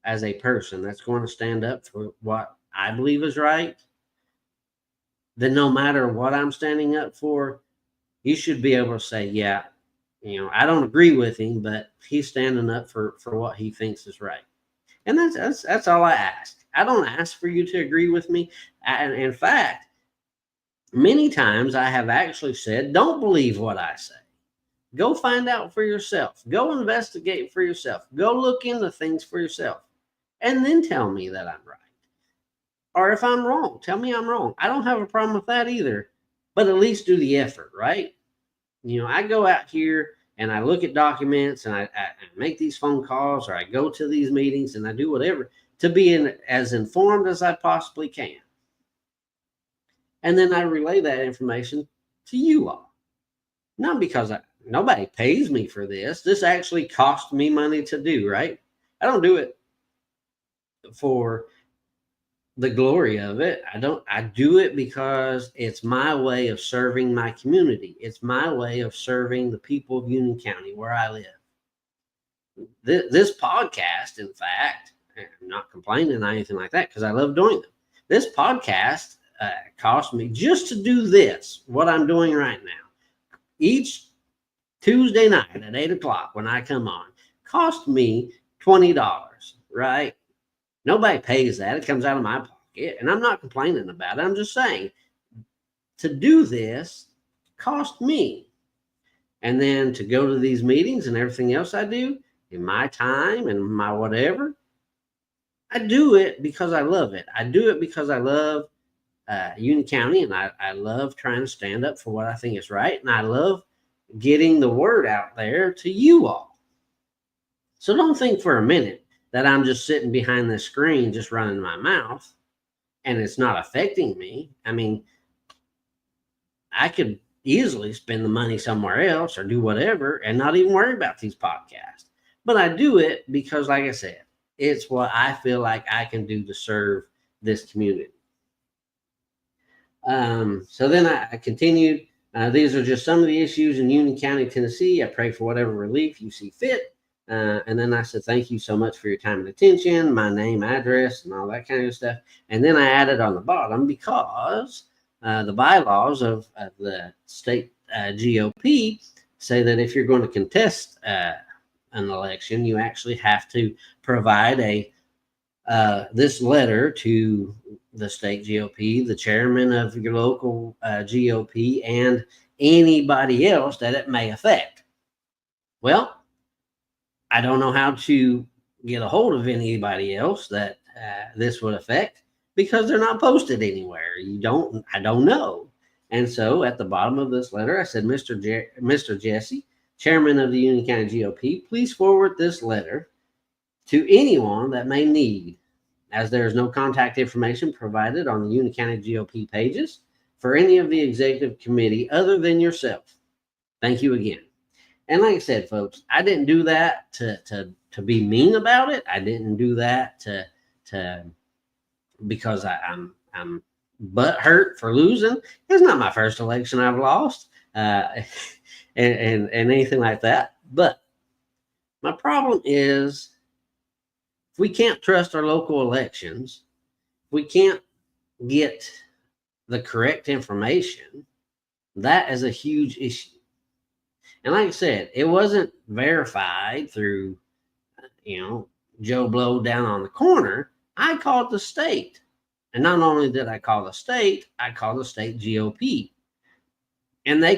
as a person that's going to stand up for what I believe is right, then no matter what I'm standing up for, you should be able to say, yeah, I don't agree with him, but he's standing up for what he thinks is right. And that's all I ask. I don't ask for you to agree with me. And in fact, many times I have actually said, don't believe what I say. Go find out for yourself. Go investigate for yourself. Go look into things for yourself. And then tell me that I'm right. Or if I'm wrong, tell me I'm wrong. I don't have a problem with that either. But at least do the effort, right? I go out here and I look at documents, and I make these phone calls, or I go to these meetings, and I do whatever to be as informed as I possibly can. And then I relay that information to you all. Not because nobody pays me for this. This actually costs me money to do, right? I don't do it for the glory of it. I do it because it's my way of serving my community. It's my way of serving the people of Union County where I live. This podcast, in fact, I'm not complaining or anything like that, because I love doing them. This podcast cost me, just to do this, what I'm doing right now, each Tuesday night at 8:00 when I come on, cost me $20, right? Nobody pays that. It comes out of my pocket, and I'm not complaining about it. I'm just saying, to do this cost me. And then to go to these meetings and everything else I do in my time and my whatever, I do it because I love it. I do it because I love Union County, and I love trying to stand up for what I think is right. And I love getting the word out there to you all. So don't think for a minute that I'm just sitting behind the screen, just running my mouth, and it's not affecting me. I mean, I could easily spend the money somewhere else or do whatever and not even worry about these podcasts. But I do it because, like I said, it's what I feel like I can do to serve this community. So then I continued. These are just some of the issues in Union County, Tennessee. I pray for whatever relief you see fit. And then I said, thank you so much for your time and attention, my name, address, and all that kind of stuff. And then I added on the bottom, because the bylaws of the state GOP say that if you're going to contest an election, you actually have to provide this letter to the state GOP, the chairman of your local GOP, and anybody else that it may affect. Well, I don't know how to get a hold of anybody else that this would affect, because they're not posted anywhere. I don't know. And so at the bottom of this letter, I said, Mr. Jesse, chairman of the Union County GOP, please forward this letter to anyone that may need, as there is no contact information provided on the Union County GOP pages for any of the executive committee other than yourself. Thank you again. And like I said, folks, I didn't do that to be mean about it. I didn't do that to because I'm butthurt for losing. It's not my first election I've lost, and anything like that. But my problem is, if we can't trust our local elections, we can't get the correct information, that is a huge issue. And like I said, it wasn't verified through, Joe Blow down on the corner. I called the state. And not only did I call the state, I called the state GOP. And they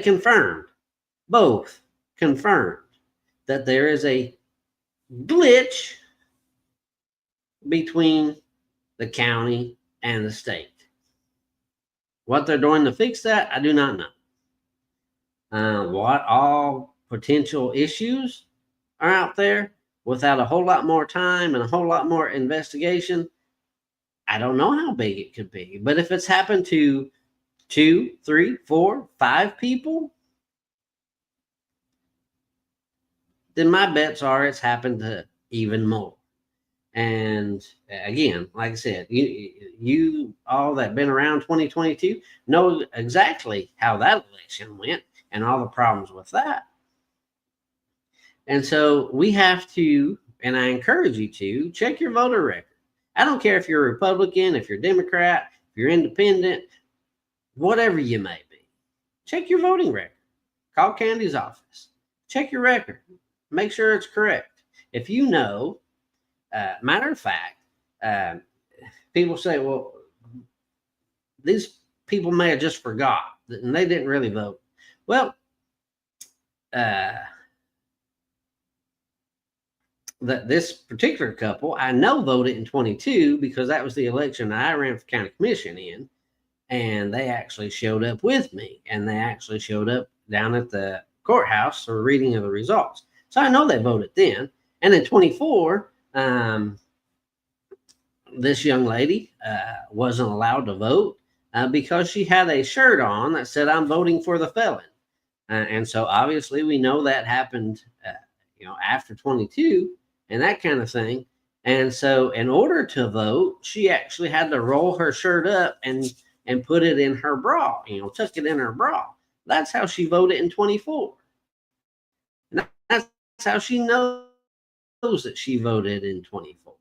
both confirmed, that there is a glitch between the county and the state. What they're doing to fix that, I do not know. What all potential issues are out there without a whole lot more time and a whole lot more investigation, I don't know how big it could be. But if it's happened to 2, 3, 4, 5 people, then my bets are it's happened to even more. And again, like I said, you all that been around 2022 know exactly how that election went and all the problems with that. And so we have to, and I encourage you to check your voter record. I don't care if you're a Republican, if you're Democrat, if you're independent, whatever you may be. Check your voting record. Call Candy's office. Check your record. Make sure it's correct. If you know, matter of fact, people say, well, these people may have just forgot and they didn't really vote. Well, this particular couple, I know voted in 22 because that was the election I ran for county commission in. And they actually showed up with me, and they actually showed up down at the courthouse for reading of the results. So I know they voted then. And in 24, this young lady wasn't allowed to vote because she had a shirt on that said, "I'm voting for the felon." And so obviously we know that happened, after 22 and that kind of thing. And so in order to vote, she actually had to roll her shirt up and put it in her bra, tuck it in her bra. That's how she voted in 24. And that's how she knows that she voted in 24.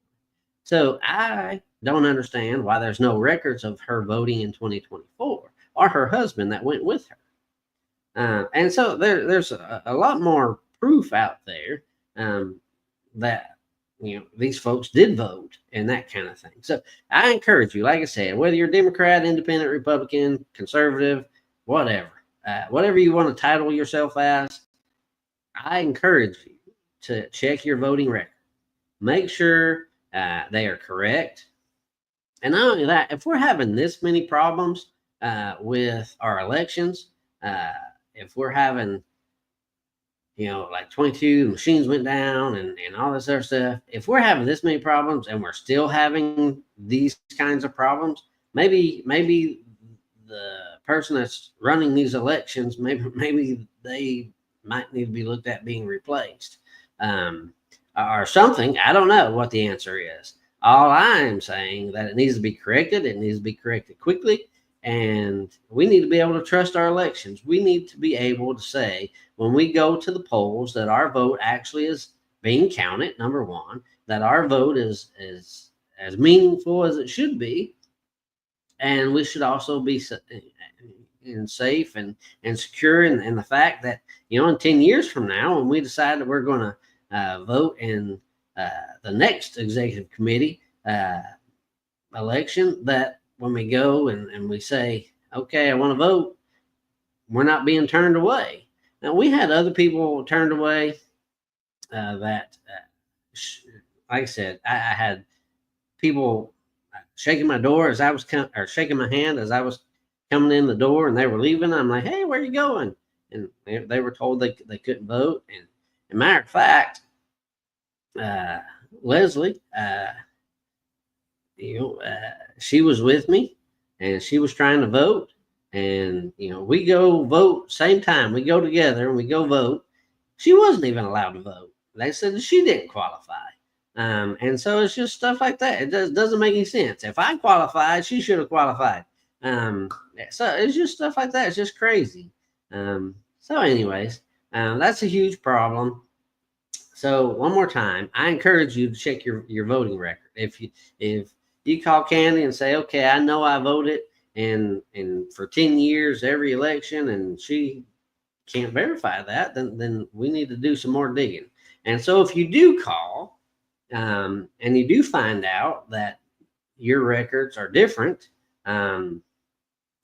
So I don't understand why there's no records of her voting in 2024 or her husband that went with her. And so there's a lot more proof out there that these folks did vote and that kind of thing. So I encourage you, like I said, whether you're Democrat, Independent, Republican, Conservative, whatever you want to title yourself as, I encourage you to check your voting record. Make sure they are correct. And not only that, if we're having this many problems with our elections, if we're having like 22 machines went down and all this other stuff. If we're having this many problems and we're still having these kinds of problems, maybe the person that's running these elections, maybe they might need to be looked at being replaced or something. I don't know what the answer is. All I am saying that it needs to be corrected. It needs to be corrected quickly. And we need to be able to trust our elections. We need to be able to say when we go to the polls that our vote actually is being counted, number one, that our vote is as meaningful as it should be. And we should also be safe and secure in the fact that, in 10 years from now, when we decide that we're going to vote in the next executive committee election, that when we go and we say, okay, I want to vote, we're not being turned away. Now, we had other people turned away like I said, I had people shaking my door as I was shaking my hand as I was coming in the door, and they were leaving. I'm like, hey, where are you going? And they were told they couldn't vote. And as a matter of fact, Leslie, she was with me and she was trying to vote, and we go vote same time. We go together and we go vote. She wasn't even allowed to vote. They said that she didn't qualify. And so it's just stuff like that. It doesn't make any sense. If I qualified, she should have qualified. So it's just stuff like that. It's just crazy. So anyways, that's a huge problem. So one more time, I encourage you to check your voting record. If you call Candy and say, okay, I know I voted and for 10 years, every election, and she can't verify that, then we need to do some more digging. And so if you do call and you do find out that your records are different, I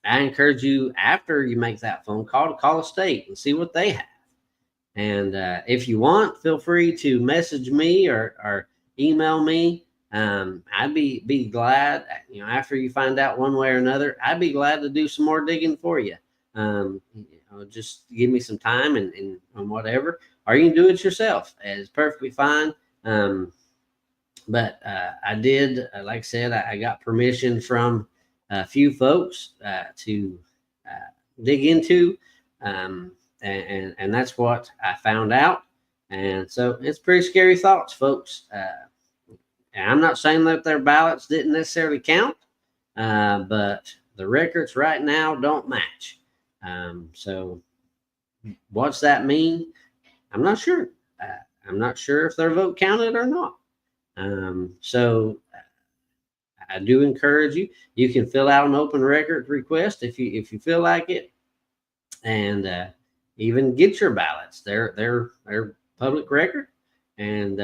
encourage you, after you make that phone call, to call a state and see what they have. And if you want, feel free to message me or email me I'd be glad, after you find out one way or another, I'd be glad to do some more digging for you. Just give me some time and whatever, or you can do it yourself. It's perfectly fine. But I did, like I said, I got permission from a few folks to dig into, and that's what I found out. And so it's pretty scary thoughts, folks. And I'm not saying that their ballots didn't necessarily count, but the records right now don't match. So what's that mean? I'm not sure. I'm not sure if their vote counted or not. So I do encourage you. You can fill out an open record request if you feel like it, and even get your ballots. They're public record, and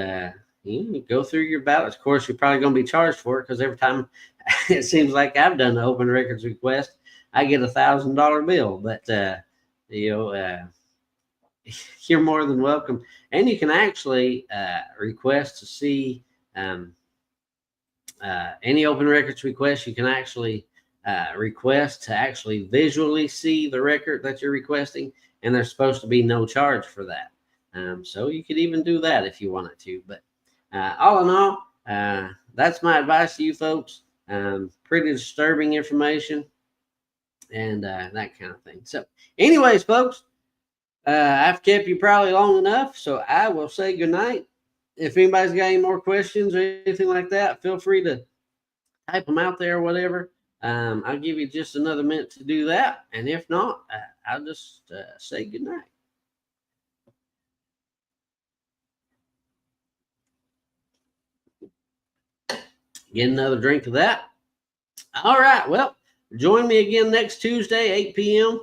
you go through your ballots. Of course, you're probably going to be charged for it, because every time it seems like I've done an open records request, I get $1,000 bill. But you're more than welcome, and you can actually request to see any open records request. You can actually request to actually visually see the record that you're requesting, and there's supposed to be no charge for that. So you could even do that if you wanted to. But all in all, that's my advice to you folks. Pretty disturbing information, and that kind of thing. So anyways, folks, I've kept you probably long enough, so I will say goodnight. If anybody's got any more questions or anything like that, feel free to type them out there or whatever. I'll give you just another minute to do that. And if not, I'll just say goodnight. Get another drink of that. All right. Well, join me again next Tuesday, 8 p.m.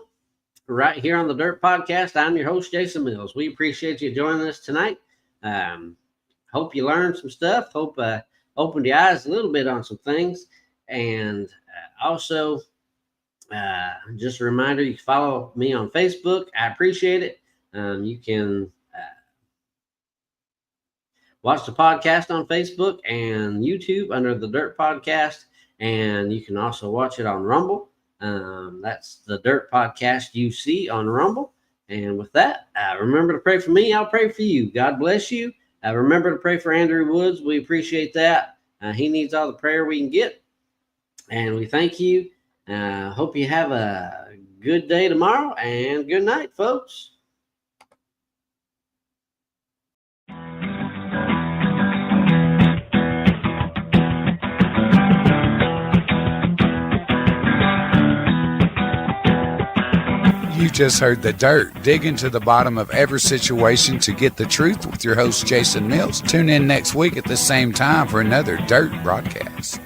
right here on the Dirt Podcast. I'm your host, Jason Mills. We appreciate you joining us tonight. Hope you learned some stuff. Hope opened your eyes a little bit on some things. And also, just a reminder, you can follow me on Facebook. I appreciate it. You can watch the podcast on Facebook and YouTube under the Dirt Podcast. And you can also watch it on Rumble. That's the Dirt Podcast UC on Rumble. And with that, remember to pray for me. I'll pray for you. God bless you. Remember to pray for Andrew Woods. We appreciate that. He needs all the prayer we can get. And we thank you. Hope you have a good day tomorrow. And good night, folks. You just heard The Dirt, digging to the bottom of every situation to get the truth with your host, Jason Mills. Tune in next week at the same time for another Dirt broadcast.